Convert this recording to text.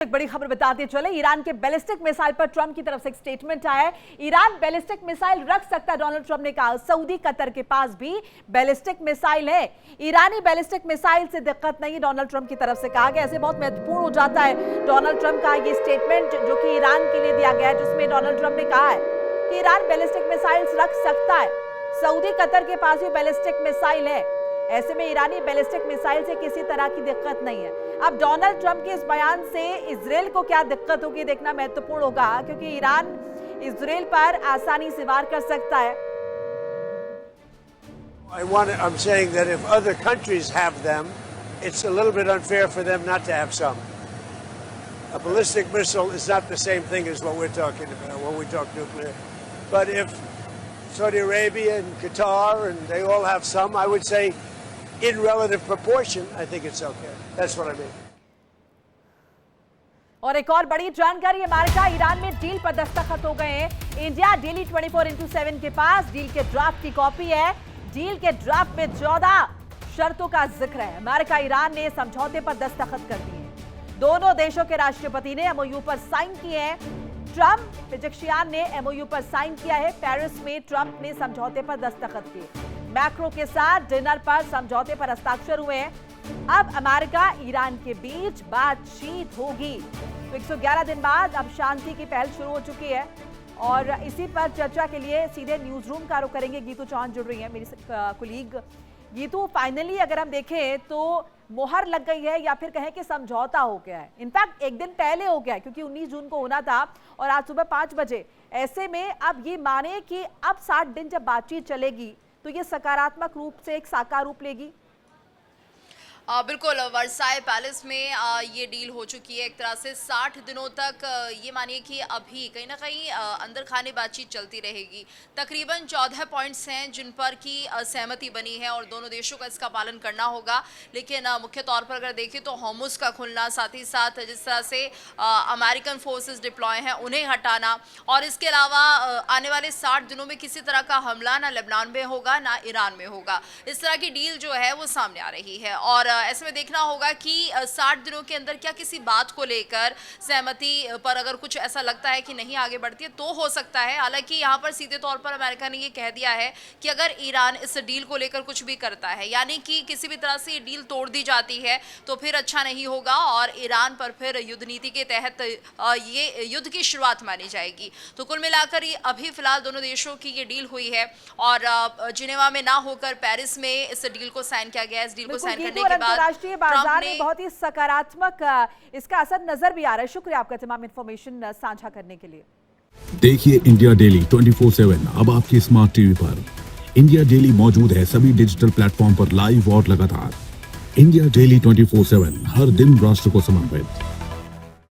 एक बड़ी खबर बताते चले, ईरान के बैलिस्टिक मिसाइल पर ट्रंप की तरफ से एक स्टेटमेंट आया है। ईरान बैलिस्टिक मिसाइल रख सकता है, डोनाल्ड ट्रंप ने कहा। सऊदी कतर के पास भी बैलिस्टिक मिसाइल है, ईरानी बैलिस्टिक मिसाइल से दिक्कत नहीं, डोनाल्ड ट्रंप की तरफ से कहा गया। ऐसे बहुत महत्वपूर्ण हो जाता है डोनाल्ड ट्रंप का ये स्टेटमेंट जो कि ईरान के लिए दिया गया है, जिसमें डोनाल्ड ट्रंप ने कहा है कि ईरान बैलिस्टिक मिसाइल रख सकता है, सऊदी कतर के पास भी बैलिस्टिक मिसाइल है, ऐसे में ईरानी बैलिस्टिक मिसाइल से किसी तरह की दिक्कत नहीं है। अब डोनाल्ड ट्रंप के इस बयान से इजराइल को क्या दिक्कत होगी देखना महत्वपूर्ण होगा, क्योंकि ईरान इजराइल पर आसानी से वार कर सकता है। I'm saying that if other countries have them, it's a little bit unfair for them not to have some. A ballistic missile is not the same thing as what we're talking about when we talk nuclear. But if Saudi Arabia and Qatar and they all have some, I would say in relative proportion, I think it's okay. That's what I mean. और एक और बड़ी जानकारी, America Iran में deal पर दस्तखत हो गए हैं। इंडिया डेली 24x7 के पास डील के ड्राफ्ट की कॉपी है। डील के ड्राफ्ट में 14 शर्तों का जिक्र है। अमेरिका ईरान ने समझौते पर दस्तखत कर दिए हैं। दोनों देशों के राष्ट्रपति ने एमओयू पर साइन किए हैं। ट्रंप पिजक्शियान ने एमओयू पर साइन किया है। पेरिस में ट्रंप ने समझौते पर दस्तखत किए। मैक्रो के साथ डिनर पर समझौते पर हस्ताक्षर हुए हैं। अब अमेरिका ईरान के बीच बातचीत होगी। तो 111 दिन बाद अब शांति की पहल शुरू हो चुकी है और इसी पर चर्चा के लिए सीधे न्यूज रूम का रुख करेंगे। गीतू चौहान जुड़ रही है, मेरी कुलीग। गीतू, फाइनली अगर हम देखें तो मोहर लग गई है या फिर कहें कि समझौता हो गया है। इनफैक्ट एक दिन पहले हो गया है, क्योंकि 19 जून को होना था और आज सुबह 5 बजे। ऐसे में अब ये माने कि अब 60 दिन जब बातचीत चलेगी तो ये सकारात्मक रूप से एक साकार रूप लेगी। बिल्कुल, वर्साई पैलेस में ये डील हो चुकी है। एक तरह से 60 दिनों तक ये मानिए कि अभी कहीं ना कहीं अंदर खाने बातचीत चलती रहेगी। तकरीबन 14 पॉइंट्स हैं जिन पर की सहमति बनी है और दोनों देशों का इसका पालन करना होगा। लेकिन मुख्य तौर पर अगर देखें तो होर्मुज़ का खुलना, साथ ही साथ जिस तरह से अमेरिकन फोर्सेस डिप्लॉय हैं उन्हें हटाना, और इसके अलावा आने वाले 60 दिनों में किसी तरह का हमला ना लेबनान में होगा ना ईरान में होगा। इस तरह की डील जो है वो सामने आ रही है और ऐसे में देखना होगा कि 60 दिनों के अंदर क्या किसी बात को लेकर सहमति पर अगर कुछ ऐसा लगता है कि नहीं आगे बढ़ती है तो हो सकता है। हालांकि यहाँ पर सीधे तौर पर अमेरिका ने ये कह दिया है कि अगर ईरान इस डील को लेकर कुछ भी करता है, यानी कि किसी भी तरह से ये डील तोड़ दी जाती है, तो फिर अच्छा नहीं होगा और ईरान पर फिर युद्ध नीति के तहत ये युद्ध की शुरुआत मानी जाएगी। तो कुल मिलाकर ये अभी फिलहाल दोनों देशों की ये डील हुई है और जिनेवा में ना होकर पेरिस में इस डील को साइन किया गया। इस डील को साइन करने के बाद अंतर्राष्ट्रीय बाजार में बहुत ही सकारात्मक इसका असर नजर भी आ रहा है। शुक्रिया आपका तमाम इंफॉर्मेशन साझा करने के लिए। देखिए इंडिया डेली 24/7 अब आपकी स्मार्ट टीवी पर। इंडिया डेली मौजूद है सभी डिजिटल प्लेटफॉर्म पर लाइव और लगातार। इंडिया डेली 24/7 हर दिन राष्ट्र को समर्पित।